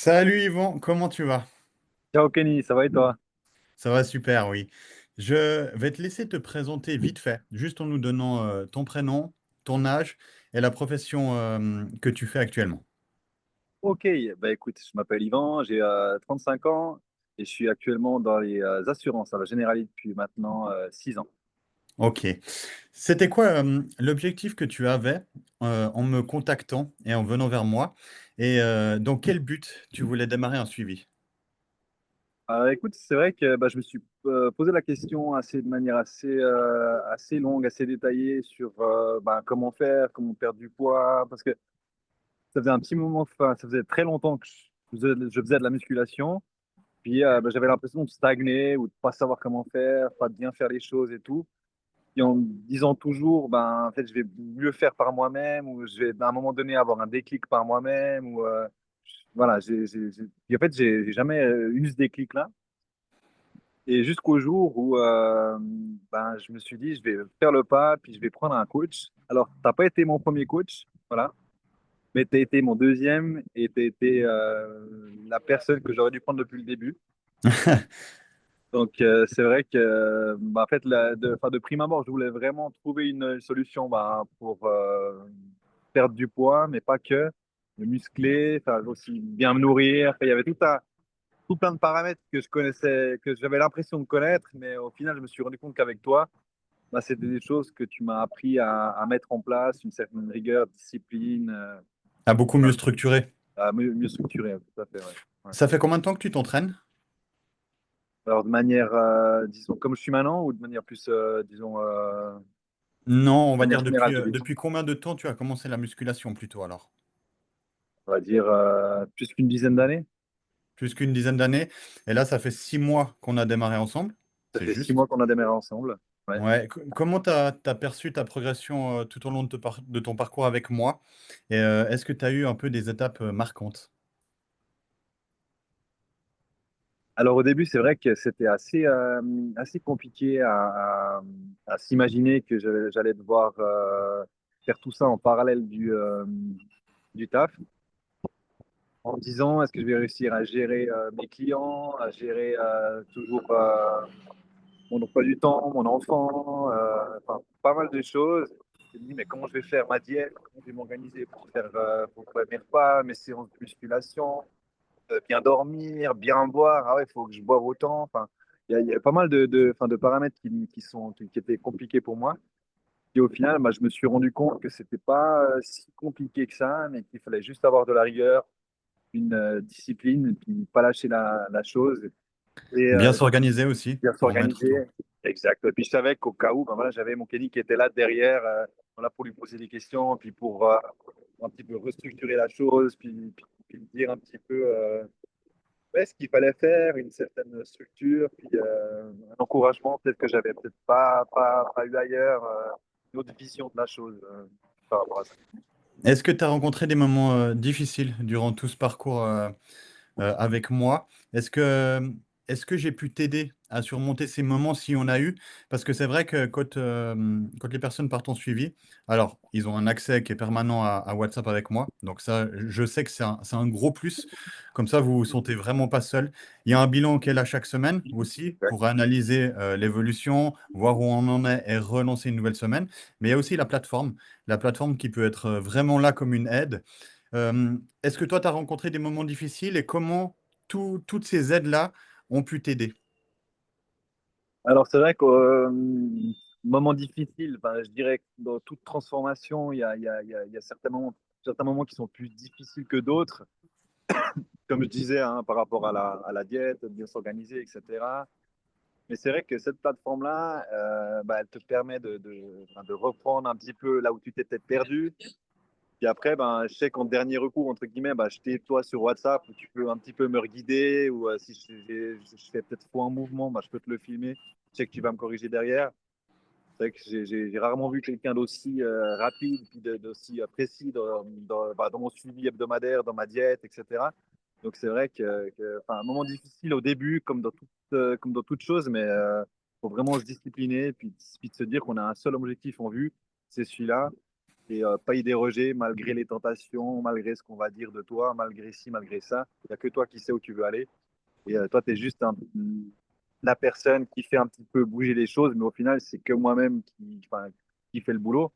Salut Yvan, comment tu vas? Ciao Kenny, ça va et toi? Ça va super, oui. Je vais te laisser te présenter vite fait, juste en nous donnant ton prénom, ton âge et la profession que tu fais actuellement. Ok, bah écoute, je m'appelle Yvan, j'ai 35 ans et je suis actuellement dans les assurances à la Generali depuis maintenant 6 ans. Ok. C'était quoi l'objectif que tu avais en me contactant et en venant vers moi? Et dans quel but tu voulais démarrer un suivi? Écoute, c'est vrai que je me suis posé la question de manière assez longue, assez détaillée sur comment faire, comment perdre du poids, parce que ça faisait un petit moment, enfin, ça faisait très longtemps que je faisais de la musculation, puis j'avais l'impression de stagner ou de pas savoir comment faire, pas de bien faire les choses et tout. Et en me disant toujours, en fait, je vais mieux faire par moi-même, ou je vais à un moment donné avoir un déclic par moi-même, ou voilà, en fait, j'ai jamais eu ce déclic-là. Et jusqu'au jour où je me suis dit, je vais faire le pas, puis je vais prendre un coach. Alors, tu n'as pas été mon premier coach, voilà, mais tu as été mon deuxième et tu as été la personne que j'aurais dû prendre depuis le début. Donc, c'est vrai que, en fait, de prime abord, je voulais vraiment trouver une solution pour perdre du poids, mais pas que, me muscler, enfin, aussi bien me nourrir. Enfin, il y avait tout plein de paramètres que je connaissais, que j'avais l'impression de connaître, mais au final, je me suis rendu compte qu'avec toi, c'était des choses que tu m'as appris à mettre en place, une certaine rigueur, discipline, À beaucoup mieux structuré. à mieux structurer, tout à fait, ouais. Ouais. Ça fait combien de temps que tu t'entraînes? Alors, de manière, disons, comme je suis maintenant, ou de manière plus, disons, Non, on de va manière dire générale, depuis, tu dis. depuis combien de temps tu as commencé la musculation plutôt alors? On va dire plus qu'une dizaine d'années. Plus qu'une dizaine d'années. Et là, ça fait 6 mois qu'on a démarré ensemble. Ça C'est fait six juste. mois qu'on a démarré ensemble. Ouais. Ouais. Comment tu as perçu ta progression tout au long de ton parcours avec moi? Et est-ce que tu as eu un peu des étapes marquantes? Alors au début, c'est vrai que c'était assez compliqué à s'imaginer que j'allais devoir faire tout ça en parallèle du taf, en me disant est-ce que je vais réussir à gérer mes clients, à gérer toujours mon emploi du temps, mon enfant, enfin pas mal de choses. Je me dis mais comment je vais faire ma diète, comment je vais m'organiser pour faire mes repas, mes séances de musculation, bien dormir, bien boire. Ah ouais, il faut que je boive autant. Enfin, il y a pas mal de paramètres qui étaient compliqués pour moi. Et au final, je me suis rendu compte que c'était pas si compliqué que ça, mais qu'il fallait juste avoir de la rigueur, une discipline, et puis pas lâcher la chose et Bien s'organiser aussi bien pour en mettre s'organiser. tout. Exact. Et puis je savais qu'au cas où, voilà, j'avais mon Kenny qui était là derrière, voilà, pour lui poser des questions, puis pour un petit peu restructurer la chose, puis dire un petit peu. Ouais, ce qu'il fallait faire, une certaine structure, puis un encouragement peut-être que j'avais peut-être pas eu ailleurs, une autre vision de la chose par rapport à ça. Est-ce que tu as rencontré des moments difficiles durant tout ce parcours avec moi? Est-ce que j'ai pu t'aider à surmonter ces moments si on a eu? Parce que c'est vrai que quand les personnes partent en suivi, alors ils ont un accès qui est permanent à WhatsApp avec moi. Donc ça, je sais que c'est un gros plus. Comme ça, vous vous sentez vraiment pas seul. Il y a un bilan qui est là chaque semaine aussi Ouais. pour analyser l'évolution, voir où on en est et relancer une nouvelle semaine. Mais il y a aussi la plateforme qui peut être vraiment là comme une aide. Est-ce que toi, tu as rencontré des moments difficiles et comment toutes ces aides-là ont pu t'aider? Alors c'est vrai qu'au moment difficile, je dirais que dans toute transformation, il y a certains moments qui sont plus difficiles que d'autres, comme je disais, hein, par rapport à la diète, de bien s'organiser, etc. Mais c'est vrai que cette plateforme-là, elle te permet de reprendre un petit peu là où tu t'étais perdu. Puis après, je sais qu'en dernier recours, entre guillemets, je t'ai toi sur WhatsApp où tu peux un petit peu me guider ou si je fais peut-être faux en mouvement, je peux te le filmer. Je sais que tu vas me corriger derrière. C'est vrai que j'ai rarement vu quelqu'un d'aussi rapide puis d'aussi précis dans mon suivi hebdomadaire, dans ma diète, etc. Donc c'est vrai un moment difficile au début, comme dans toute chose, mais faut vraiment se discipliner puis de se dire qu'on a un seul objectif en vue, c'est celui-là. et pas y déroger malgré les tentations, malgré ce qu'on va dire de toi, malgré ci, malgré ça. Il n'y a que toi qui sais où tu veux aller. Et toi, tu es juste la personne qui fait un petit peu bouger les choses, mais au final, c'est que moi-même enfin, qui fait le boulot.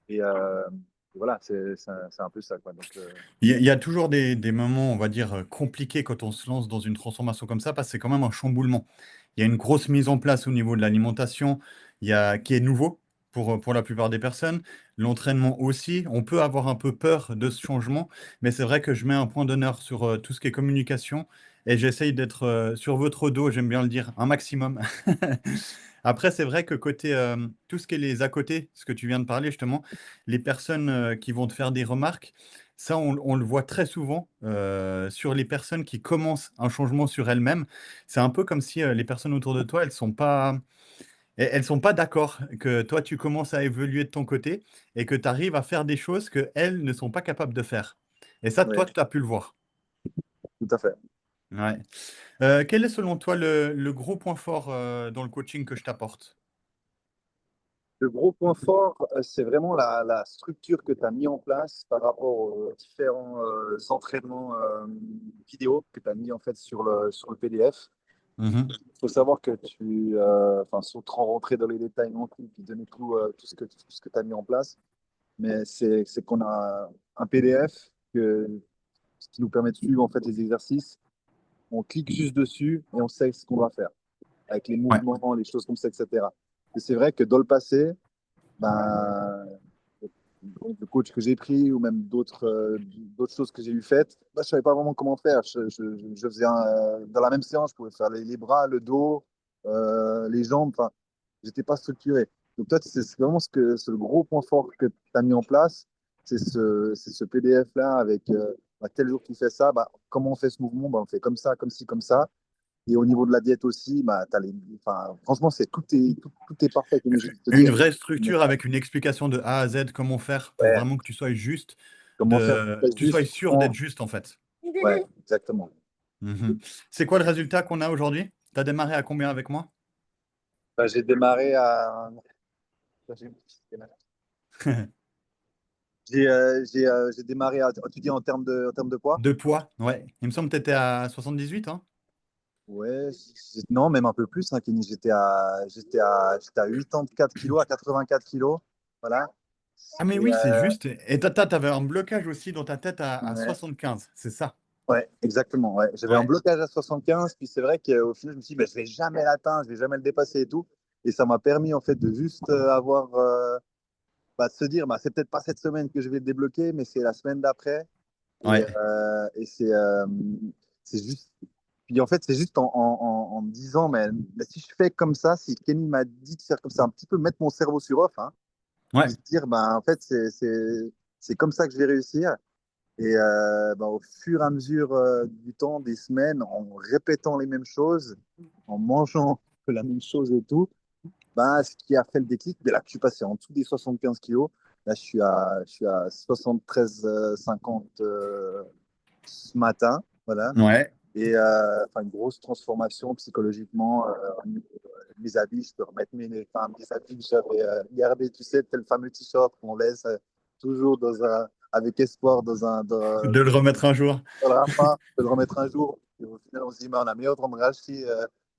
Et voilà, c'est un peu ça, quoi. Donc, Il y a toujours des moments, on va dire, compliqués quand on se lance dans une transformation comme ça, parce que c'est quand même un chamboulement. Il y a une grosse mise en place au niveau de l'alimentation, qui est nouveau pour la plupart des personnes. L'entraînement aussi. On peut avoir un peu peur de ce changement, mais c'est vrai que je mets un point d'honneur sur tout ce qui est communication et j'essaye d'être sur votre dos, j'aime bien le dire, un maximum. Après, c'est vrai que côté tout ce qui est les à côté, ce que tu viens de parler justement, les personnes qui vont te faire des remarques, ça, on le voit très souvent sur les personnes qui commencent un changement sur elles-mêmes. C'est un peu comme si les personnes autour de toi, elles sont pas d'accord que toi, tu commences à évoluer de ton côté et que tu arrives à faire des choses qu'elles ne sont pas capables de faire. Et ça, ouais, toi, tu as pu le voir. tout à fait. Ouais. Quel est selon toi le gros point fort dans le coaching que je t'apporte? Le gros point fort, c'est vraiment la structure que tu as mis en place par rapport aux différents entraînements vidéo que tu as mis en fait sur le PDF. Mhm. Il faut savoir que enfin, sans trop rentrer dans les détails non plus, puis donner tout ce que tu as mis en place, mais c'est qu'on a un PDF ce qui nous permet de suivre en fait les exercices. On clique juste dessus et on sait ce qu'on va faire avec les Ouais. mouvements, les choses comme ça, etc. Et c'est vrai que dans le passé, ben, le coach que j'ai pris ou même d'autres choses que j'ai eu faites, bah, je savais pas vraiment comment faire. Je faisais dans la même séance, je pouvais faire les bras, le dos, les jambes. Enfin, j'étais pas structuré. Donc toi, c'est vraiment c'est le gros point fort que tu as mis en place, c'est ce PDF-là avec bah, tel jour tu fais ça, bah, comment on fait ce mouvement, bah, on fait comme ça, comme ci, comme ça. Et au niveau de la diète aussi, bah, enfin, franchement, tout est parfait, comme je viens de te Une dire. vraie structure avec une explication de A à Z, comment faire pour Ouais, vraiment que tu sois juste, comment faire tu sois juste sûr d'être juste en fait. Ouais, exactement. Mhm. C'est quoi le résultat qu'on a aujourd'hui? Tu as démarré à combien avec moi? Bah, j'ai démarré à. J'ai démarré à. Tu dis en termes de poids? De poids, ouais. Il me semble que tu étais à 78, hein? Ouais, non, même un peu plus, hein, Kenny. J'étais à 84 kilos, à 84 kilos. Voilà. Ah mais Et, oui, c'est juste. Et t'avais un blocage aussi dans ta tête à ouais, 75, c'est ça? ouais, exactement. Ouais. J'avais un Ouais. blocage à 75, puis c'est vrai qu'au final, je me suis dit, bah, je vais jamais l'atteindre, je vais jamais le dépasser et tout. Et ça m'a permis, en fait, de juste avoir. Bah, de se dire, bah, c'est peut-être pas cette semaine que je vais le débloquer, mais c'est la semaine d'après. Ouais. Et c'est juste. Puis en fait, c'est juste en me disant, mais si je fais comme ça, si Kenny m'a dit de faire comme ça, un petit peu mettre mon cerveau sur off, hein, puis Ouais. se dire, ben, en fait, c'est comme ça que je vais réussir. Et ben, au fur et à mesure du temps, des semaines, en répétant les mêmes choses, en mangeant la même chose et tout, ben, ce qui a fait le déclic, mais là, je suis passé en dessous des 75 kilos. Là, je suis à 73,50 ce matin. Voilà. Ouais. Et enfin, une grosse transformation psychologiquement. Mes habits, je peux remettre mes habits que j'avais gardés, tu sais, tel fameux t-shirt qu'on laisse toujours avec espoir De le remettre un jour. dans le rafin, je peux le remettre un jour. Et au final, on se dit, mais on a meilleur de me racheter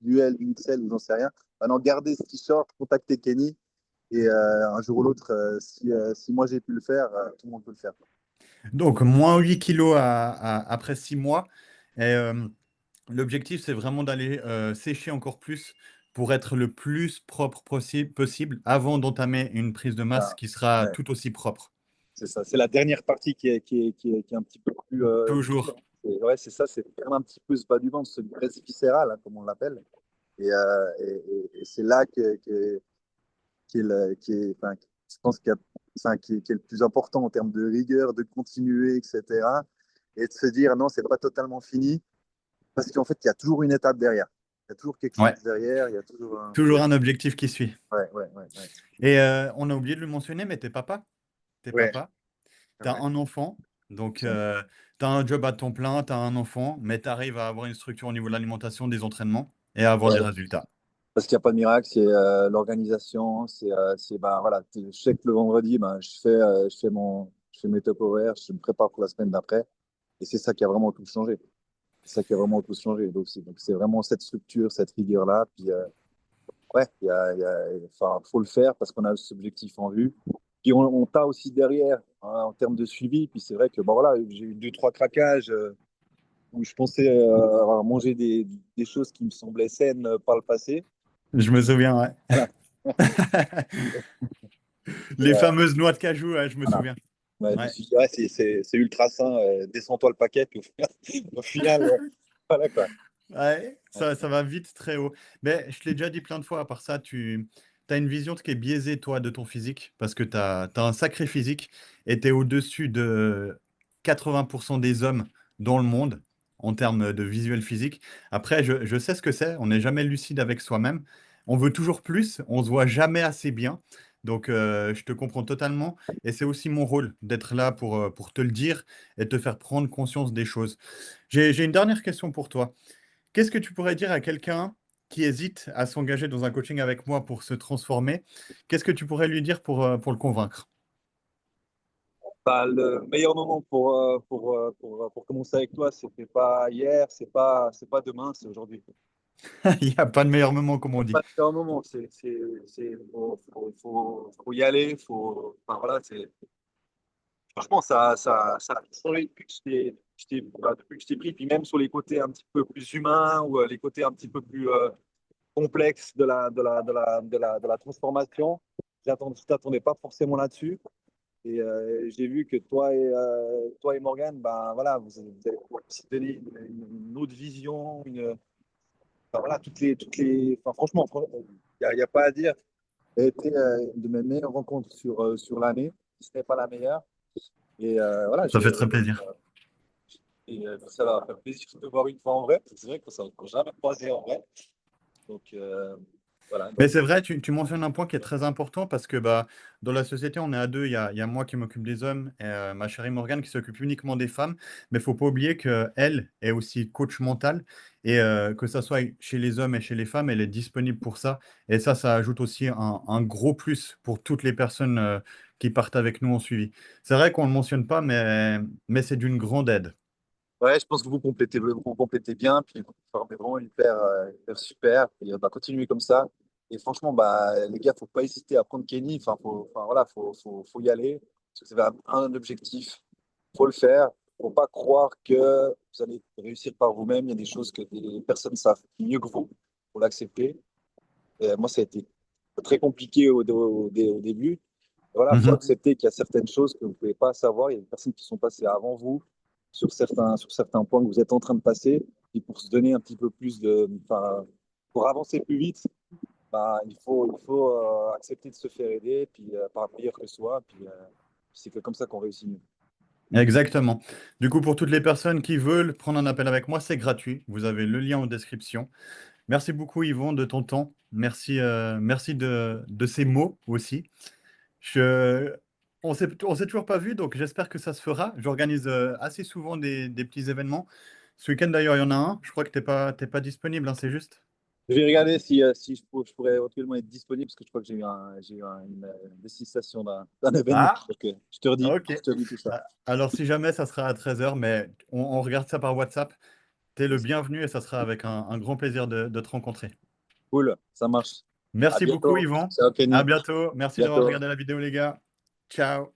du L, du XL, ou j'en sais rien. Maintenant, gardez ce t-shirt, contactez Kenny. Et un jour ou l'autre, si moi j'ai pu le faire, tout le monde peut le faire. Donc, moins 8 kilos après 6 mois. Et l'objectif, c'est vraiment d'aller sécher encore plus pour être le plus propre possible avant d'entamer une prise de masse Ah, qui sera ouais. tout aussi propre. C'est ça. C'est la dernière partie qui est un petit peu plus dure. Toujours. Ouais, c'est ça. C'est vraiment un petit peu ce bas du ventre, ce graisse viscérale, hein, comme on l'appelle. Et c'est là enfin, je pense enfin, qui est le plus important en termes de rigueur, de continuer, etc. Et de se dire, non, c'est pas totalement fini, parce qu'en fait, il y a toujours une étape derrière. Il y a toujours quelque chose Ouais. derrière. Il y a toujours un. Toujours un objectif qui suit. Ouais, ouais, ouais, ouais. Et on a oublié de le mentionner, mais t'es papa. T'es Ouais, papa. T'as ouais. un enfant. Donc, t'as un job à temps plein, t'as un enfant, mais t'arrives à avoir une structure au niveau de l'alimentation, des entraînements et à avoir des Ouais. résultats. Parce qu'il n'y a pas de miracle, c'est l'organisation, c'est ben, voilà, je sais que le vendredi, ben, je fais mes top horaires, je me prépare pour la semaine d'après, et c'est ça qui a vraiment tout changé. C'est ça qui a vraiment tout changé. Donc c'est vraiment cette structure, cette rigueur-là. Puis ouais, enfin, faut le faire parce qu'on a cet objectif en vue. Puis on t'a aussi derrière hein, en termes de suivi. Puis c'est vrai que bon voilà, j'ai eu deux trois craquages où je pensais avoir mangé des choses qui me semblaient saines par le passé. Je me souviens, ouais. Voilà. Et, Les fameuses noix de cajou, ouais, je me voilà. souviens. Ouais, je me Ouais. suis dit, ouais, c'est ultra sain, descends-toi le paquet. Puis au final, voilà quoi. Ouais, Ouais. ça va vite très haut. Mais je te l'ai déjà dit plein de fois, à part ça, tu as une vision qui est biaisée, toi, de ton physique, parce que tu as un sacré physique et tu es au-dessus de 80% des hommes dans le monde en termes de visuel physique. Après, je sais ce que c'est, on n'est jamais lucide avec soi-même. On veut toujours plus, on se voit jamais assez bien. Donc, je te comprends totalement. Et c'est aussi mon rôle d'être là pour te le dire et te faire prendre conscience des choses. J'ai une dernière question pour toi. Qu'est-ce que tu pourrais dire à quelqu'un qui hésite à s'engager dans un coaching avec moi pour se transformer? Qu'est-ce que tu pourrais lui dire pour le convaincre? Bah, le meilleur moment pour commencer avec toi, c'était pas hier, c'est pas demain, c'est aujourd'hui. Il n'y a pas de meilleur moment, comme on dit. Pas de meilleur moment, faut y aller, enfin voilà, franchement, ça a changé depuis que depuis que je t'ai pris, puis même sur les côtés un petit peu plus humains ou les côtés un petit peu plus complexes de la transformation. Je t'attendais pas forcément là-dessus. Et j'ai vu que toi et Morgane, ben voilà, vous avez aussi donné une autre vision, enfin, voilà, enfin, franchement, il y a pas à dire. Ça a été de mes meilleures rencontres sur l'année, si ce n'est pas la meilleure. Et voilà, Ça fait très plaisir. ça va faire plaisir de te voir une fois en vrai, parce que c'est vrai qu'on s'est encore jamais croisé en vrai. Donc voilà, Mais donc, c'est vrai, tu mentionnes un point qui est très important parce que bah, dans la société, on est à deux. Il y a moi qui m'occupe des hommes et ma chérie Morgane qui s'occupe uniquement des femmes. Mais il ne faut pas oublier qu'elle est aussi coach mental et que ça soit chez les hommes et chez les femmes, elle est disponible pour ça. Et ça ajoute aussi un gros plus pour toutes les personnes qui partent avec nous en suivi. C'est vrai qu'on ne le mentionne pas, mais c'est d'une grande aide. ouais, je pense que vous complétez bien, puis vous formez vraiment hyper super. Et bah, continuez comme ça. Et franchement, bah, les gars, faut pas hésiter à prendre Kenny. Enfin voilà, faut y aller. Parce que c'est un objectif. Faut le faire. Faut pas croire que vous allez réussir par vous-même. Il y a des choses que des personnes savent mieux que vous. Faut l'accepter. Et moi, ça a été très compliqué au début. Voilà, il faut Mhm. accepter qu'il y a certaines choses que vous ne pouvez pas savoir. Il y a des personnes qui sont passées avant vous sur certains points que vous êtes en train de passer. Et pour se donner un petit peu plus enfin, pour avancer plus vite, bah, il faut accepter de se faire aider, puis par meilleur que soi. Puis c'est que comme ça qu'on réussit mieux. Exactement. Du coup, pour toutes les personnes qui veulent prendre un appel avec moi, c'est gratuit. Vous avez le lien en description. Merci beaucoup, Yvon, de ton temps. Merci de ces mots aussi. Je, on s'est toujours pas vu, donc j'espère que ça se fera. J'organise assez souvent des petits événements. Ce week-end, d'ailleurs, il y en a un. Je crois que t'es pas disponible, hein, c'est juste. Je vais regarder si je pourrais éventuellement être disponible, parce que je crois que j'ai eu une destination d'un événement. Ah, Donc, ok. je te redis tout ça. Alors, si jamais, ça sera à 13h, mais on regarde ça par WhatsApp. T'es le bienvenu et ça sera avec un grand plaisir de te rencontrer. Cool, ça marche. À Merci beaucoup, bientôt. Yvon. Ciao, À Kenny. bientôt. Merci d'avoir Bientôt. regardé la vidéo, les gars. Ciao.